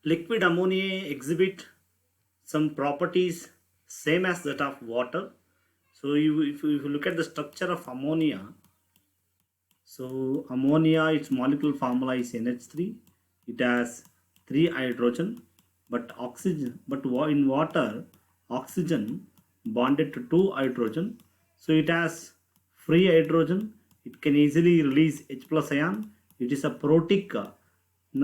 Liquid ammonia exhibit some properties same as that of water. So if you look at the structure of ammonia, so ammonia, its molecular formula is NH3. It has three hydrogen, but oxygen, in water, oxygen bonded to two hydrogen. So it has free hydrogen. It can easily release H plus ion. It is a protic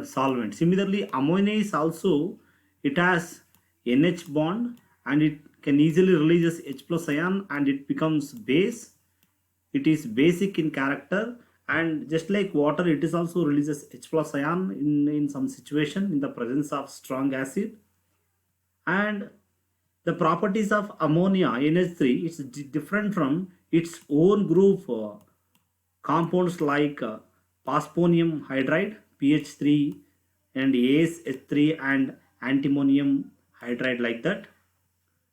solvent. Similarly, ammonia is also, it has NH bond and it can easily release H plus ion and it becomes base. It is basic in character, and just like water, it is also releases H plus ion in some situation in the presence of strong acid. And the properties of ammonia NH3 is different from its own group compounds like phosphonium hydride PH3 and AsH3 and antimonium hydride, like that.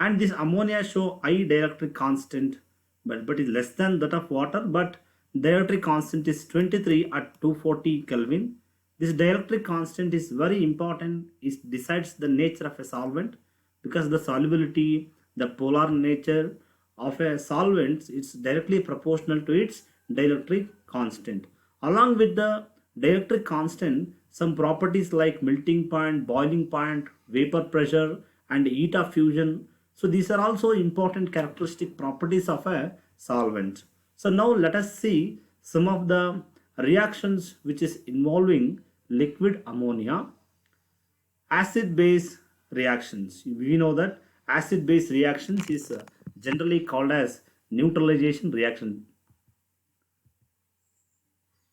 And this ammonia show high dielectric constant, but is less than that of water, but dielectric constant is 23 at 240 Kelvin. This dielectric constant is very important. It decides the nature of a solvent, because the solubility, the polar nature of a solvent is directly proportional to its dielectric constant. Along with the dielectric constant, some properties like melting point, boiling point, vapor pressure, and heat of fusion, so these are also important characteristic properties of a solvent. So now let us see some of the reactions which is involving liquid ammonia. Acid base reactions. We know that acid base reactions is generally called as neutralization reaction.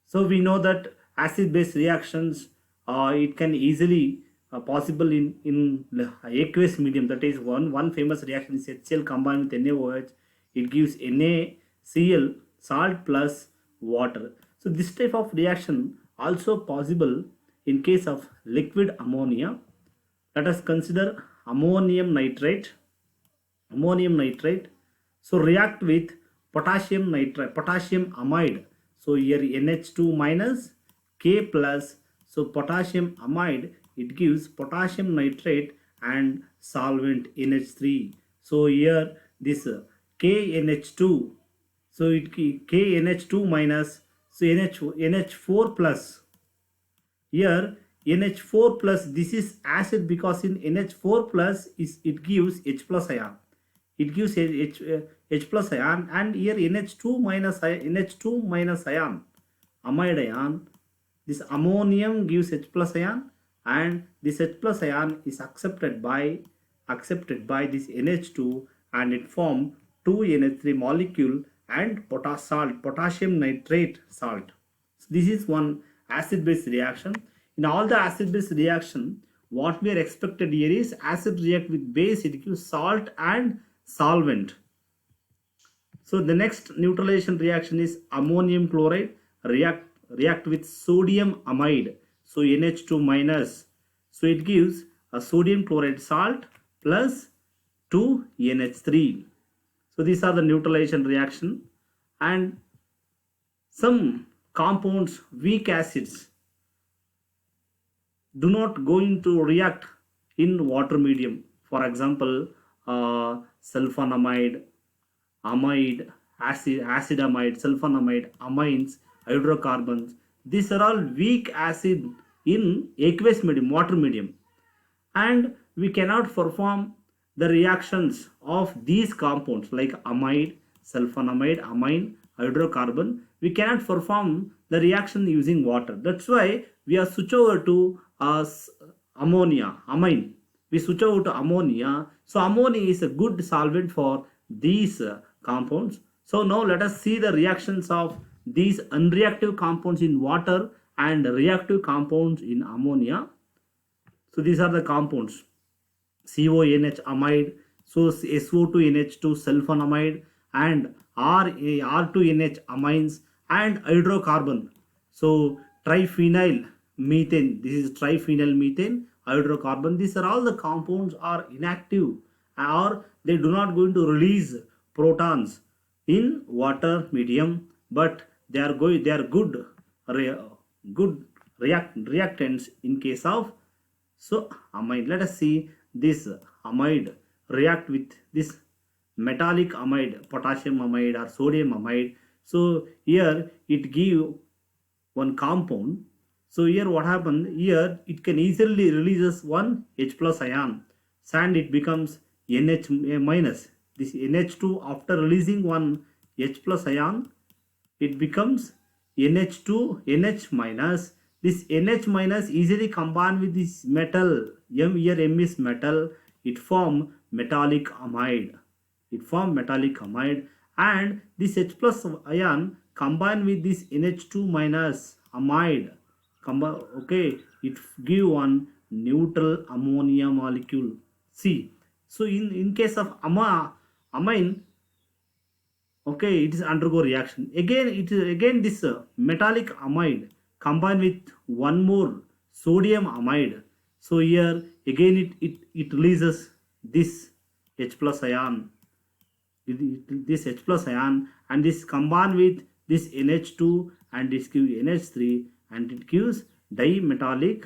So we know that acid base reactions, it can easily possible in aqueous medium. That is one famous reaction is HCl combined with NaOH. It gives NaCl, salt plus water. So this type of reaction also possible in case of liquid ammonia. Let us consider ammonium nitrate. Ammonium nitrate, so react with potassium nitrate, potassium amide. So here NH2 minus K plus, so potassium amide, it gives potassium nitrate and solvent NH3. So here this KNH2, so it KNH2 minus, so NH4 plus. Here NH4 plus, this is acid because in NH4 plus is, it gives H plus ion. It gives H plus ion, and here NH2 minus NH2 minus ion, amide ion. This ammonium gives H plus ion, and this H plus ion is accepted by this NH2, and it form 2NH3 molecule and potassium nitrate salt. So this is one acid base reaction. In all the acid base reaction, what we are expected here is acid react with base, it gives salt and solvent. So the next neutralization reaction is ammonium chloride react with sodium amide. So NH2 minus, so it gives a sodium chloride salt plus 2NH3. So these are the neutralization reaction. And some compounds, weak acids, do not going to react in water medium. For example, sulfonamide, amide, acidamide, sulfonamide, amines, hydrocarbons. These are all weak acid in aqueous medium, water medium, and we cannot perform the reactions of these compounds like amide, sulfonamide, amine, hydrocarbon. We cannot perform the reaction using water. That's why we are switch over to ammonia, amine. We switch over to ammonia. So ammonia is a good solvent for these compounds. So now let us see the reactions of these unreactive compounds in water and reactive compounds in ammonia. So these are the compounds: CONH amide, so SO2NH2 sulfonamide, and R2NH amines, and hydrocarbon. So triphenyl methane, this is triphenyl methane, hydrocarbon. These are all the compounds are inactive, or they do not going to release protons in water medium, but they are good reactants in case of So amide, let us see this amide react with this metallic amide, potassium amide or sodium amide. So here it give one compound. So here what happened, here it can easily releases one H plus ion, and it becomes NH minus. This NH2 after releasing one H plus ion, it becomes NH2 NH minus. This NH minus easily combined with this metal, M here M is metal, it form metallic amide. It form metallic amide, and this H plus ion combined with this NH2 minus amide, okay, it give one neutral ammonia molecule. See, so in case of amine, okay, it is undergo reaction again. It is again this metallic amide combined with one more sodium amide. So here again it releases this H plus ion, this H plus ion, and this combined with this NH2 and this gives NH3, and it gives dimetallic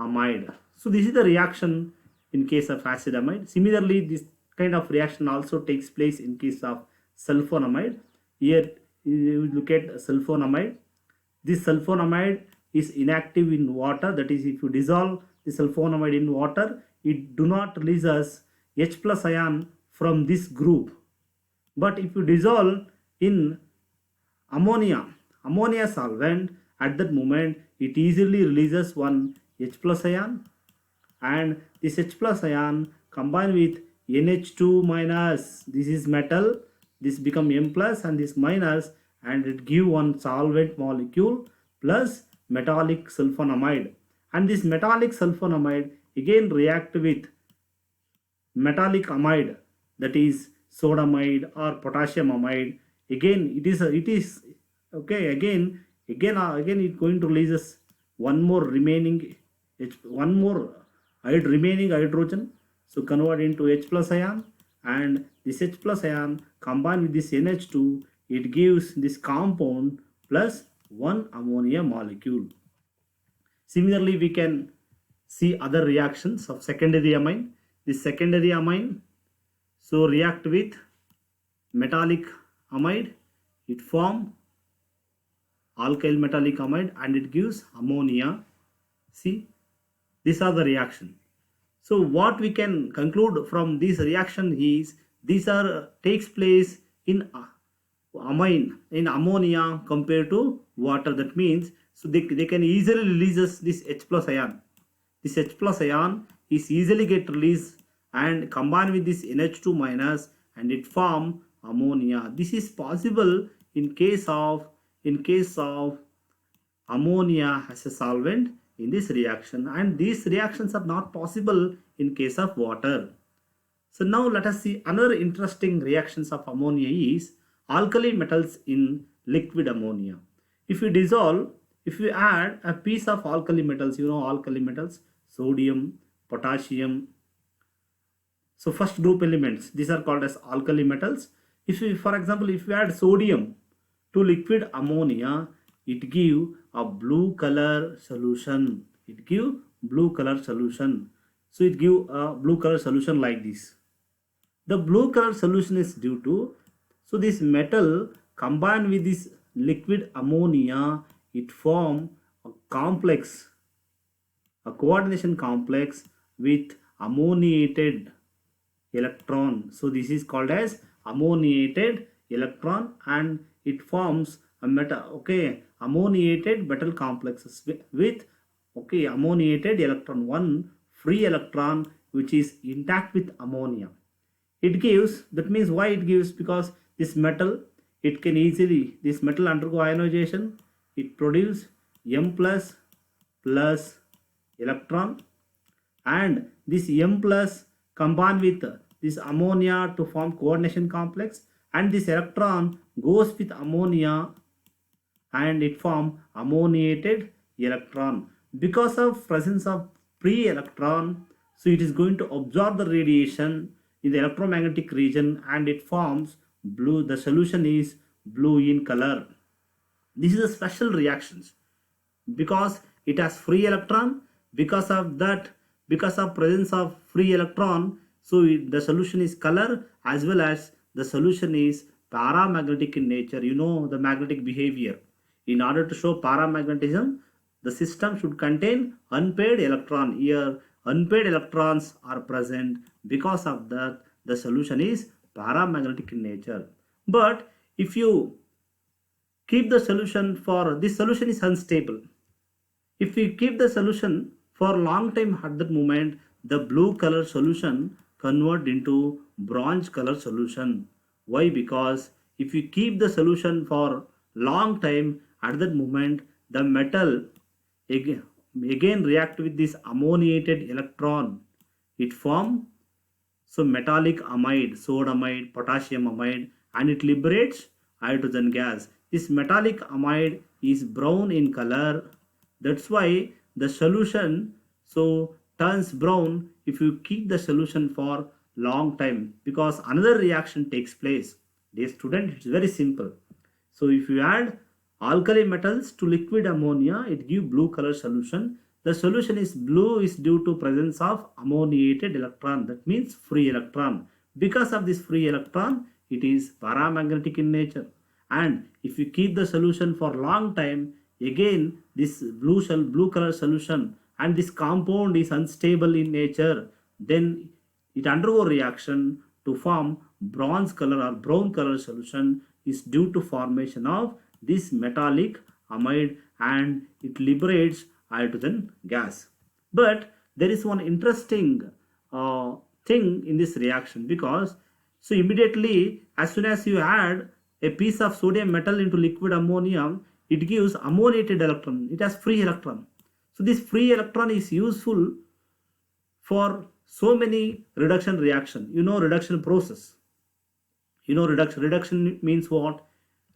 amide. So this is the reaction in case of acid amide. Similarly, this kind of reaction also takes place in case of sulfonamide. Here you look at sulfonamide. This sulfonamide is inactive in water. That is, if you dissolve the sulfonamide in water, it do not releases H plus ion from this group. But if you dissolve in ammonia solvent, at that moment it easily releases one H plus ion, and this H plus ion combined with NH2 minus, this is metal, this become M plus and this minus, and it give one solvent molecule plus metallic sulfonamide, and this metallic sulfonamide again react with metallic amide, that is sodamide or potassium amide. Again it is okay, again it going to releases one more remaining remaining hydrogen, so convert into H plus ion, and this H plus ion combined with this NH2, it gives this compound plus one ammonia molecule. Similarly, we can see other reactions of secondary amine. This secondary amine so react with metallic amide, it form alkyl metallic amide and it gives ammonia. See, these are the reaction. So what we can conclude from this reaction is these are takes place in amine, in ammonia compared to water. That means so they can easily releases this H plus ion. This H plus ion is easily get released and combined with this NH2 minus, and it form ammonia. This is possible in case of ammonia as a solvent in this reaction, and these reactions are not possible in case of water. So now let us see another interesting reactions of ammonia is alkali metals in liquid ammonia. If you add a piece of alkali metals, alkali metals, sodium, potassium. So first group elements, these are called as alkali metals. If you, for example, if you add sodium to liquid ammonia, it give a blue color solution. It give blue color solution. So it give a blue color solution like this. The blue color solution is due to, so this metal combined with this liquid ammonia, it form a complex, a coordination complex with ammoniated electron. So this is called as ammoniated electron, and it forms a ammoniated metal complexes with ammoniated electron, one free electron which is intact with ammonia. It gives, that means why it gives, because this metal, it can easily, this metal undergo ionization, it produce M plus electron, and this M plus combined with this ammonia to form coordination complex, and this electron goes with ammonia and it form ammoniated electron. Because of presence of free electron, so it is going to absorb the radiation in the electromagnetic region and it forms blue. The solution is blue in color. This is a special reactions because it has free electron Because of that, because of presence of free electron, so the solution is color as well as the solution is paramagnetic in nature. You know the magnetic behavior. In order to show paramagnetism, the system should contain unpaired electron. Here, unpaired electrons are present. Because of that, the solution is paramagnetic in nature. But if you keep the solution for this solution is unstable. If we keep the solution for a long time at that moment, the blue color solution convert into bronze color solution. Why? Because if you keep the solution for long time at that moment, the metal again, again react with this ammoniated electron. It form so metallic amide, sodium amide, potassium amide, and it liberates hydrogen gas. This metallic amide is brown in color. That's why the solution so turns brown if you keep the solution for long time, because another reaction takes place. Dear student, it's very simple. So if you add alkali metals to liquid ammonia, it give blue color solution. The solution is blue is due to presence of ammoniated electron. That means free electron. Because of this free electron, it is paramagnetic in nature. And if you keep the solution for long time, again this blue color solution and this compound is unstable in nature, then it undergo reaction to form bronze color or brown color solution is due to formation of this metallic amide, and it liberates hydrogen gas. But there is one interesting thing in this reaction, because so immediately as soon as you add a piece of sodium metal into liquid ammonium, it gives ammoniated electron. It has free electron. So this free electron is useful for so many reduction reaction. You know reduction process. You know reduction means what?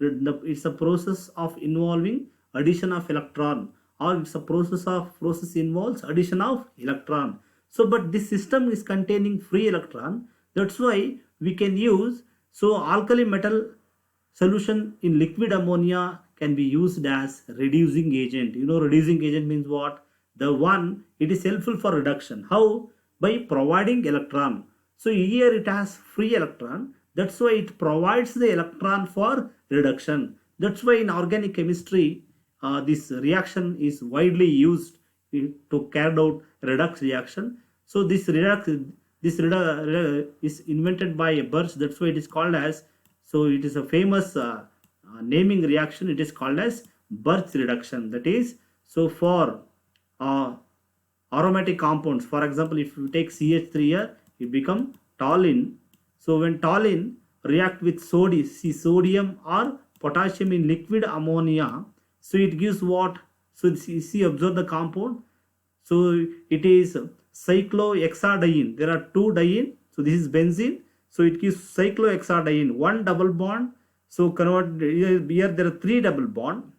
It's a process of involving addition of electron, or it's a process involves addition of electron. So but this system is containing free electron. That's why we can use so alkali metal solution in liquid ammonia can be used as reducing agent. You know reducing agent means what? The one it is helpful for reduction. How? By providing electron. So here it has free electron. That's why it provides the electron for reduction. That's why in organic chemistry, this reaction is widely used to carry out redox reaction. So this is invented by Birch. That's why it is called as. So it is a famous naming reaction. It is called as Birch reduction. That is so for aromatic compounds. For example, if you take CH3 here, it become toluene. So when toluene react with sodium or potassium in liquid ammonia, so it gives what? So you see, observe the compound. So it is cyclohexadiene. There are two diene. So this is benzene. So it gives cyclohexadiene, one double bond. So convert here there are three double bond.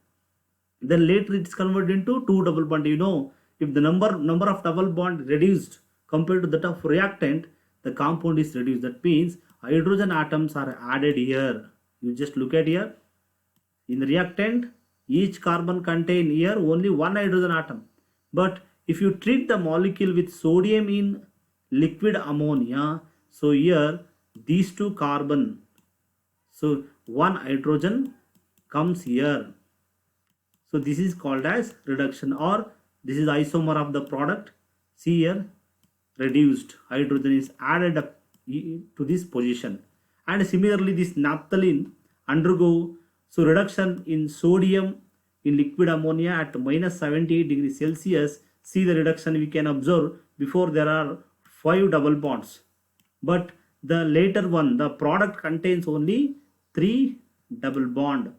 Then later it is converted into two double bond. You know, if the number of double bond reduced compared to that of reactant, the compound is reduced. That means hydrogen atoms are added here. You just look at here. In the reactant, each carbon contain here only one hydrogen atom. But if you treat the molecule with sodium in liquid ammonia, so here these two carbon, so one hydrogen comes here. So this is called as reduction, or this is isomer of the product. See here, reduced hydrogen is added up to this position. And similarly this naphthalene undergo so reduction in sodium in liquid ammonia at minus 78 degrees Celsius. See the reduction we can observe. Before there are 5 double bonds, but the later one, the product contains only 3 double bond.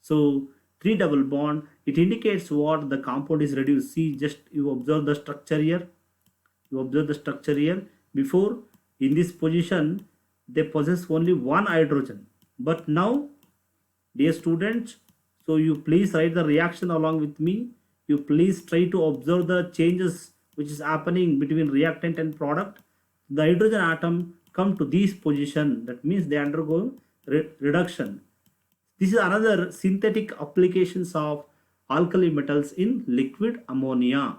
So 3 double bond, it indicates what the compound is reduced. See, just you observe the structure here. You observe the structure here. Before, in this position, they possess only one hydrogen. But now, dear students, so you please write the reaction along with me. You please try to observe the changes which is happening between reactant and product. The hydrogen atom come to this position. That means they undergo reduction. This is another synthetic applications of alkali metals in liquid ammonia.